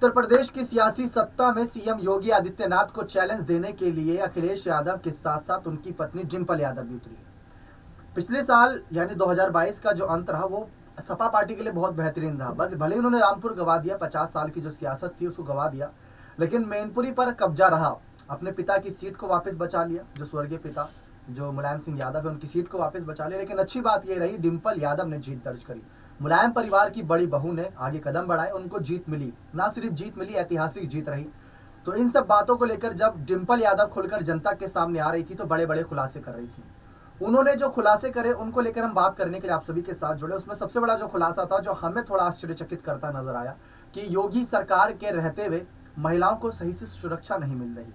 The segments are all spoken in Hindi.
उत्तर प्रदेश की सियासी सत्ता में सीएम योगी आदित्यनाथ को चैलेंज देने के लिए अखिलेश यादव के साथ साथ उनकी पत्नी डिंपल यादव भी उतरी। पिछले साल यानी 2022 का जो अंत रहा वो सपा पार्टी के लिए बहुत बेहतरीन रहा। बस भले ही उन्होंने रामपुर गवा दिया, 50 साल की जो सियासत थी उसको गवा दिया, लेकिन मैनपुरी पर कब्जा रहा। अपने पिता की सीट को वापस बचा लिया, जो स्वर्गीय पिता जो मुलायम सिंह यादव है उनकी सीट को वापस बचा लिया। लेकिन अच्छी बात यह रही डिंपल यादव ने जीत दर्ज करी। मुलायम परिवार की बड़ी बहू ने आगे कदम बढ़ाए, उनको जीत मिली। ना सिर्फ जीत मिली, ऐतिहासिक जीत रही। तो इन सब बातों को लेकर जब डिंपल यादव खुलकर जनता के सामने आ रही थी तो बड़े बड़े खुलासे कर रही थी। उन्होंने जो खुलासे करे उनको लेकर हम बात करने के लिए आप सभी के साथ जुड़े। उसमें सबसे बड़ा जो खुलासा था, जो हमें थोड़ा आश्चर्यचकित करता नजर आया, कि योगी सरकार के रहते हुए महिलाओं को सही से सुरक्षा नहीं मिल रही।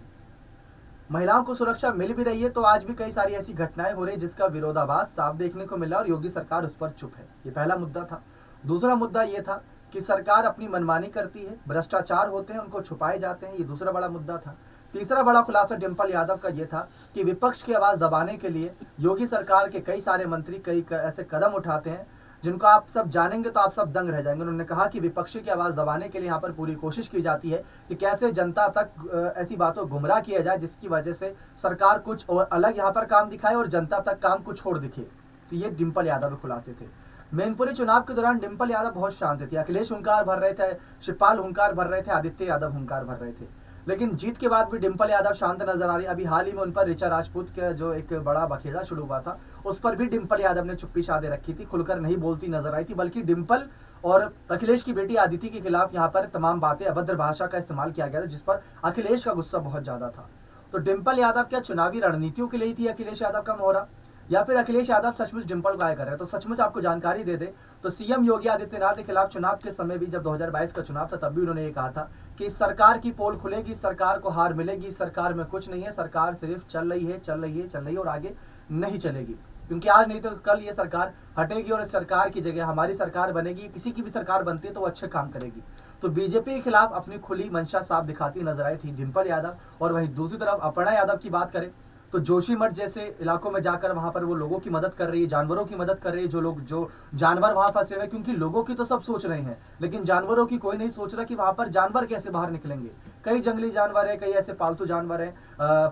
महिलाओं को सुरक्षा मिल भी रही है तो आज भी कई सारी ऐसी घटनाएं हो रही है जिसका विरोधाभास साफ देखने को मिला और योगी सरकार उस पर चुप है। ये पहला मुद्दा था। दूसरा मुद्दा ये था कि सरकार अपनी मनमानी करती है, भ्रष्टाचार होते हैं, उनको छुपाए जाते हैं। ये दूसरा बड़ा मुद्दा था। तीसरा बड़ा खुलासा डिंपल यादव का ये था कि विपक्ष की आवाज दबाने के लिए योगी सरकार के कई सारे मंत्री कई ऐसे कदम उठाते हैं जिनको आप सब जानेंगे तो आप सब दंग रह जाएंगे। उन्होंने कहा कि विपक्षी की आवाज दबाने के लिए यहाँ पर पूरी कोशिश की जाती है कि कैसे जनता तक ऐसी बातों को गुमराह किया जाए जिसकी वजह से सरकार कुछ और अलग यहाँ पर काम दिखाए और जनता तक काम कुछ छोड़ दिखे। तो ये डिंपल यादव के खुलासे थे। मैनपुरी चुनाव के दौरान डिंपल यादव बहुत शांत थी। अखिलेश हुंकार भर रहे थे, शिवपाल हुंकार भर रहे थे, आदित्य यादव हुंकार भर रहे थे, लेकिन जीत के बाद भी डिंपल यादव शांत नजर आ रही। अभी हाल ही में उन पर ऋचा राजपूत का जो एक बड़ा बखेड़ा शुरू हुआ था उस पर भी डिंपल यादव ने चुप्पी साधे रखी थी, खुलकर नहीं बोलती नजर आई थी, बल्कि डिंपल और अखिलेश की बेटी आदिति के खिलाफ यहाँ पर तमाम बातें अभद्र भाषा का इस्तेमाल किया गया था जिस पर अखिलेश का गुस्सा बहुत ज्यादा था। तो डिंपल यादव क्या चुनावी रणनीतियों के लिए थी अखिलेश यादव का मोहरा, या फिर अखिलेश यादव सचमुच डिंपल को आया कर रहे हैं? तो सचमुच आपको जानकारी दे दे तो सीएम योगी आदित्यनाथ के खिलाफ चुनाव के समय भी जब 2022 का चुनाव था तब भी उन्होंने ये कहा था कि सरकार की पोल खुलेगी, सरकार को हार मिलेगी, सरकार में कुछ नहीं है, सरकार सिर्फ चल रही है और आगे नहीं चलेगी, क्योंकि आज नहीं तो कल ये सरकार हटेगी और सरकार की जगह हमारी सरकार बनेगी। किसी की भी सरकार बनती है तो वो अच्छे काम करेगी। तो बीजेपी के खिलाफ अपनी खुली मंशा साफ दिखाती नजर आई थी डिंपल यादव। और वहीं दूसरी तरफ अपर्णा यादव की बात करें तो जोशीमठ जैसे इलाकों में जाकर वहां पर वो लोगों की मदद कर रही है, जानवरों की मदद कर रही है, जो जानवर वहां फंसे हुए, क्योंकि लोगों की तो सब सोच रहे हैं लेकिन जानवरों की कोई नहीं सोच रहा कि वहां पर जानवर कैसे बाहर निकलेंगे। कई जंगली जानवर है, कई ऐसे पालतू जानवर हैं,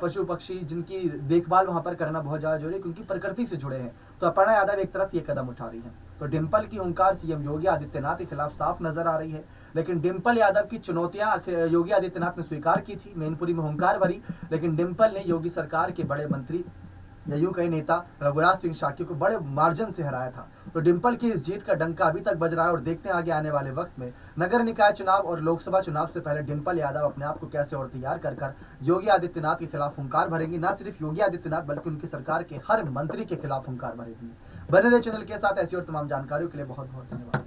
पशु पक्षी, जिनकी देखभाल वहां पर करना बहुत ज्यादा जरूरी है क्योंकि प्रकृति से जुड़े हैं। तो अपर्णा यादव एक तरफ ये कदम उठा रही है। तो डिंपल की हुंकार सीएम योगी आदित्यनाथ के खिलाफ साफ नजर आ रही है, लेकिन डिंपल यादव की चुनौतियां योगी आदित्यनाथ ने स्वीकार की थी। मैनपुरी में हुंकार भरी, लेकिन डिंपल ने योगी सरकार के बड़े मंत्री या यूं कहीं नेता रघुराज सिंह शाक्य को बड़े मार्जिन से हराया था। तो डिंपल की इस जीत का डंका अभी तक बज रहा है और देखते हैं आगे आने वाले वक्त में नगर निकाय चुनाव और लोकसभा चुनाव से पहले डिंपल यादव अपने आप को कैसे और तैयार कर योगी आदित्यनाथ के खिलाफ हुंकार भरेंगी। ना सिर्फ योगी आदित्यनाथ बल्कि उनकी सरकार के हर मंत्री के खिलाफ हुंकार भरेगी। बने रहे चैनल के साथ, ऐसी और तमाम जानकारियों के लिए बहुत बहुत धन्यवाद।